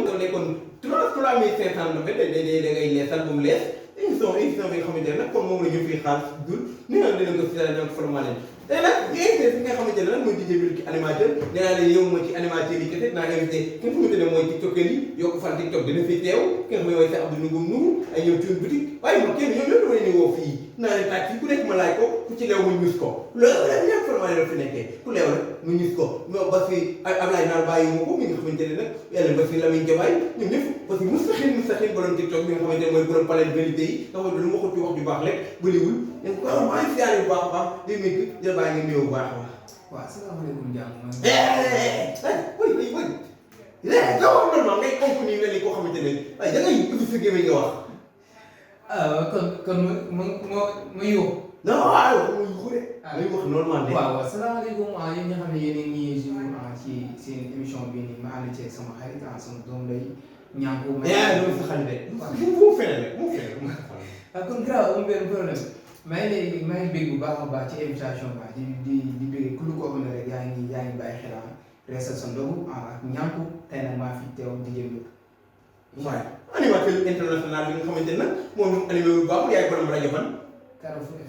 nga nekkoon 3500 da ngay leesal ba mu lees émission bi nga xamante ne nag comme moom la ñu fiy xaar dul ni nga dina ko si daan formal tey nag ñu invité fi nga xamante ne nag mooy DJ Milky animateur nee naa leen yow moo ci animateur yi kese naa invité ki nga xamante ne mooy tiktokeur yi yokk fan tiktok dina fi teew ki nga xam ne mooy sa Abdou Nungum Nungu ay ñëw Thioune boutique waaye moom kenn ñoom ñoo dama leen woo fii naa leen tàcc ku nekk ma laaj ko ku ci leew mu ñus ko loolu la ñëpp formal la fi nekkee ku leew rek mu ñus ko ñoo ba fi Ablaye Naar bàyyi moo ko mi nga xamante ne nag yàlla ba fi Lamine Diabaye ñoom ñëpp parce que mustaxin borom tiktok bi nga xamante ne mooy borom palais vérité yi nga xamante lu ma ko ci wax ju baax rek bëriwul ñu ko maa ngi siyaare bu baax a baax di nekk jël bàyyi nga nuyoo bu baax a baax waaw asalaamaaleykum jàmm. normalement ngay onk nii mel ni koo xamante ne waaye da ngay ubbi sa gémmiñ nga wax. kon ma yóbbu. non waaw ma yuuxu de. may wax normalement de. waaw asalaamaaleykum yéen ñi nga xam ne yéen a ngi suivre ci seen émission bii nii ma ànd ceeg sama xarit sama doom lay ñànku. loolu sa xarit de. waaw mu feneen rek mu feneen rek. kon grave amul benn problème. maa ngi bég bu baax a baax ci invitation bi di bég ku lu ko xam ne rek yaa ngi bàyyi xel reesal sa ndogu ak ñànku tey nag maa fi teew di jënd. waaye animateur international bi nga xamante ne nag moom animé wu baax yaay borom rajo fan.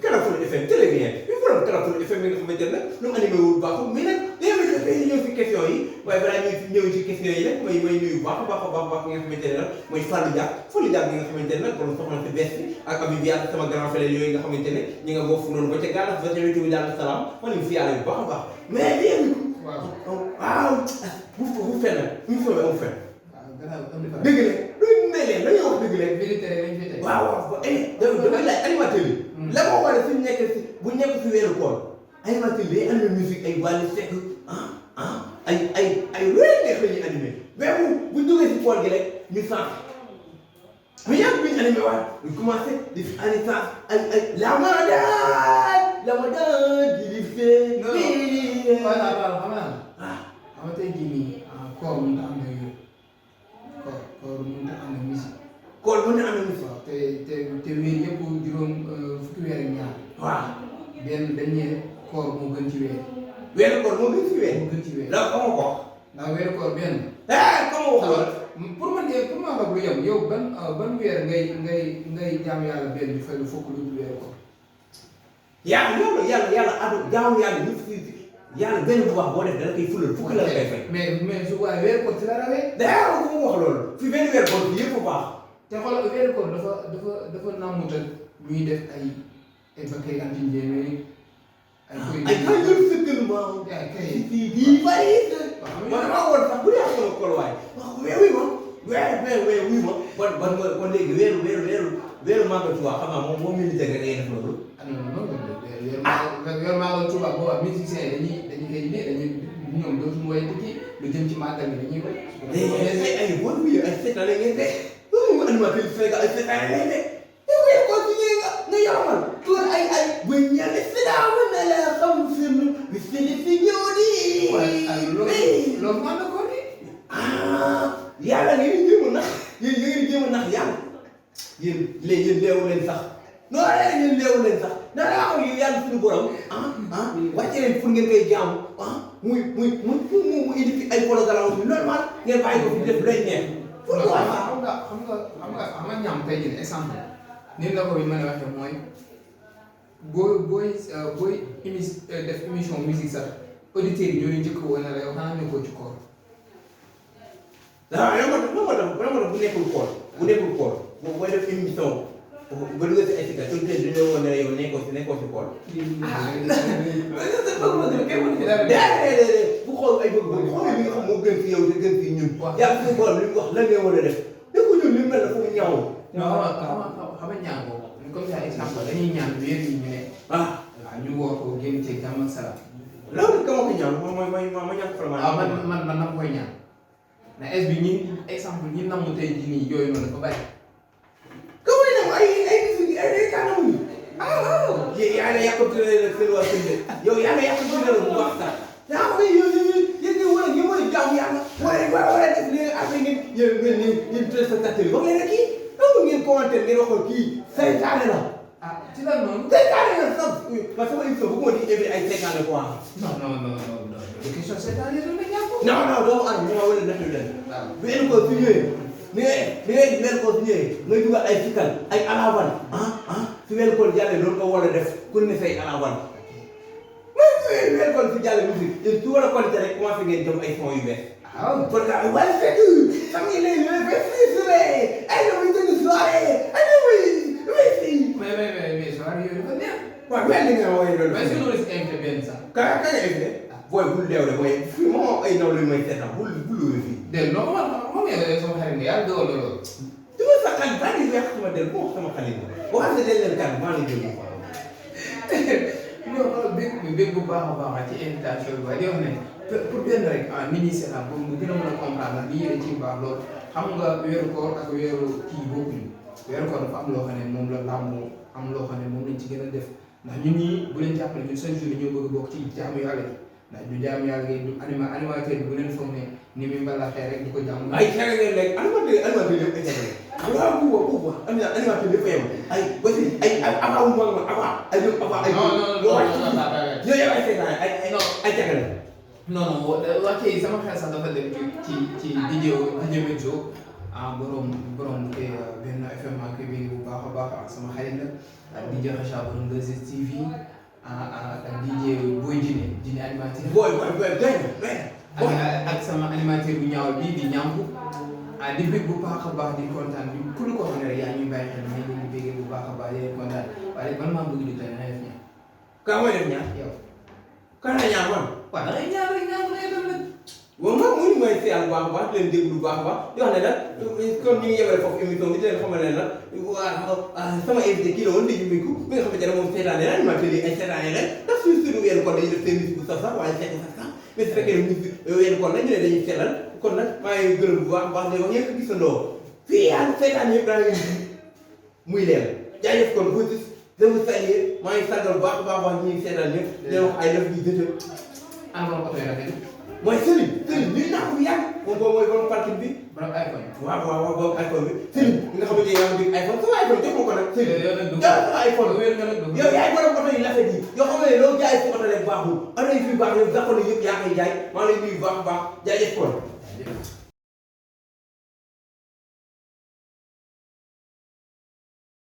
Carrefour FM très bien bi borom Carrefour FM bi nga xamante ne nag ñoom animé wu baaxul mais nag day ñëw fi question yi waaye balaa ñëw ci question yi rek may nuyu baax a baax ki nga xamante ne nag mooy Fallou Diak bi nga xamante ne nag borom soxna si bees bi ak Abib Diak sama grand frère yooyu nga xamante ne ñi nga boofu noonu ba ca gàllas ba ca wetu bi daal salaam ma leen fi yàlla bu baax a baax mais léegi waaw bu fenn ñu soobee amul fenn dëgg la duñ ne leen dañuy wax dëgg leen vérité rek lañ fi teg waaw damay laaj animateur yi la moo war a suñ nekk si bu nekk si weeru koor animateur yi day animé musique ay Wally Seck ay lu leen neex la ñuy animé mais bu jógee si koor gi rek ñu sant mais yàgg bi ñu animé waat ñu commencé di fi ani sant ay Ramadan di di fee waaw xam nga tey jii nii koor mënut a am na yooyu koor mënut a am na musique koor mën na am na musique waaw te weer yëpp juróom fukki weer ak ñaar waaw benn dañ ne koor moo gën ci weer weeru koor moo gën ci weer moo gën ci weer ndax xamoo ko ndax weeru koor benn xamoo ko pour ma wax lu yem yow ban weer ngay jaam yàlla benn bi fay lu fokk lu dul weeru koor yàlla adu jaamu yàlla ñu fi yàlla benn bu baax boo def dana koy fulal fukki la koy fay mais su waaye weeru koor ci la rawee daa ko mu wax loolu fi benn weer koor bi yëpp bu baax te xoolal weeru koor dafa nàmmutal ñuy def ay bactéries antigéniques ay kay yoon sëkkal ma di bari man maa woon sax bu dee sama kol waay wuy ma kon léegi weeru màggal Tuubaa xam naa moom milité nga day def loolu weeru màggal Tuubaa booba musiciens yi dañuy ñoom dootuñu woy dëkk lu jëm ci màggal bi dañuy woy ay bon wi ay seetaane ngeen de animateur yi Sénégal ay seetaane ngeen de yow ko ci nga yoral tour ay bu ñane sidaaw na la xam sunu bi fi ñëw di loolu man la ko ni yàlla ngeen jéem a nax yéen jéem a nax yàlla yéen leewu leen sax non yéen leewu leen sax dara xam yu yàlla suñu borom wàcce leen pour ngeen koy jaamu mu indi fi ay programme bi normal ngeen bàyyi ko fi def lay neex xam nga ñaam tey jii exemple ni la ko bi mën a waxee mooy booy def émission musique sax auditeurs yi ñooy njëkk woon na la yow xanaa nekkoo ci koor waaw yow ma tax bu nekkul koor booy def émission ba dugal si ay sikka auditeurs yi dañoo woon ne yow nekkoo si koor bu xool ay bëgg xool li nga xam moo gën fi yow te gën fi ñun yàlla suñu borom li mu wax lan ngay war a def da ko ñun li mel na foofu ñaaw xam nga ñaan boobu comme ça exemple dañuy ñaan weer yi ñu ne waaw ñu woor ko génn ci jàmm ak salaam loolu ka ma ko ñaan ma ñaan ko waaw man na koy ñaan na es bi ñi exemple ñi namm tey jii nii yooyu noonu dafa bari ka muy nam ay kanamu yaa ngi yàqatu seen waa sëñ yow yaa ngi yàqatu bu baax sax yaa ngi yéen war a jaamu yàlla war a def li après ngeen téléspectateurs yi wax leen rek kii donc ngeen commentaire ngeen waxoon kii saytaane la ah ci lan noonu. tey carré na sax parce que sama émission bu ma di invité ay 50 fois. non de question seetaan yi doon na ñàkk. non doo am ñu ma wala natt yu dem. waaw benn ko su ñëwee ni ngay benn ko su ñëwee ngay dugal ay sikal ay alawan su benn ko jàllee loolu nga war a def ku ne say alawan mais benn ko su jàllee musique te su war a qualité rek commencé ngeen jëm ay son yu bees. waaw kon daal waaye fekk xam nga ne le ay na muy dëgg soirée ay na muy mais soirée yooyu dafa neex. waaw mel ni nga wooyee loolu. mais est-ce que loolu si invité benn sax. ka nga invité booy bul deew de booy fii moom ay naw la may seetaan bul luwe fii. dégg nga moom yàlla sama xarit nga yàlla dogal loolu. du ma sa xarit baa ngi weex sama del boo sama xarit la boo xam ne dañ leen kan maa ngi déglu non bég bu baax a baax ci invitation bi waaye di wax ne pour benn rek nit ñi seetaan pour mu gën a mën a comprendre lii yéen ci baax loolu xam nga weeru koor ak weeru kii bokkuñu weeru koor dafa am loo xam ne moom la làmbu am loo xam ne moom lañ ci gën a def ndax ñun ñii bu leen jàppale ñun chaque jour ñoo bëgg a bokk ci jaamu yàlla yi ndax ñu jaamu yàlla yi du animateur bi bu leen foog ne ni muy mbalaxee rek di ko jaamu. ay xeex ngeen léegi animateur yëpp ay xeex waaw bu animateur yëpp yem ay ba si ay avant mu mag avant ay ñoom avant ay yooyu ay seetaan ay tegal non wàcce sama xel sax dafa dem ci DJ Medzo borom kii benn FM ak bi bu baax a baax sama xarit la DJ Racha borom 2STV ak DJ Boy Djiné animateur. booy ak sama animateur bu ñaaw bii di ñàmpu di bëgg bu baax a baax di kontaan bi ku lu ko xam ne rek yaa ñuy bàyyi xel mais ñu ngi bëggee bu baax a baax di kontaan waaye man maa bëgg di tey na def ñaar. ka mooy def ñaar yow. kan la ñaar man. waaw da ngay ñaar rek ñaar ngay dem nag. waaw man mu ngi may seetlu bu baax a baax di leen déglu bu baax a baax di wax ne nag comme ñu ngi yebale foofu émission bi di leen xamal ne nag sama invité kii la woon di Mbiku bi nga xamante ne moom seetaane la animateur yi ay seetaane ren ndax suñu weeru kon dañuy def seen musique bu sax waaye fekk sax mais su fekkee ne musique weeru kon nag ñu ne dañuy seetal kon nag maa ngi gërëm bu baax a baax day wax ñëpp gisandoo fii yaa seetaan yëpp daa ngi muy leer jaajëf kon bu gis dama saluer maa ngi sargal bu baax a baax ñu ngi seetaan ñëpp di wax ay def bi dëtë encore oto yi rafet mooy Serigne ñu naa ko bu yàgg moom mooy borom parking bi borom iPhone. waaw borom iPhone bi Serigne nga xamante ne yaa ngi dégg iPhone sama iPhone jox ma ko nag Serigne yow nag sama iPhone wér nga nag yow yaay borom oto yi rafet yi yoo xam ne loo jaay si oto rek baaxul oto yi fi baax yow jàppale yëpp yaa koy jaay maa ngi lay nuyu baax a baax jaajëf kon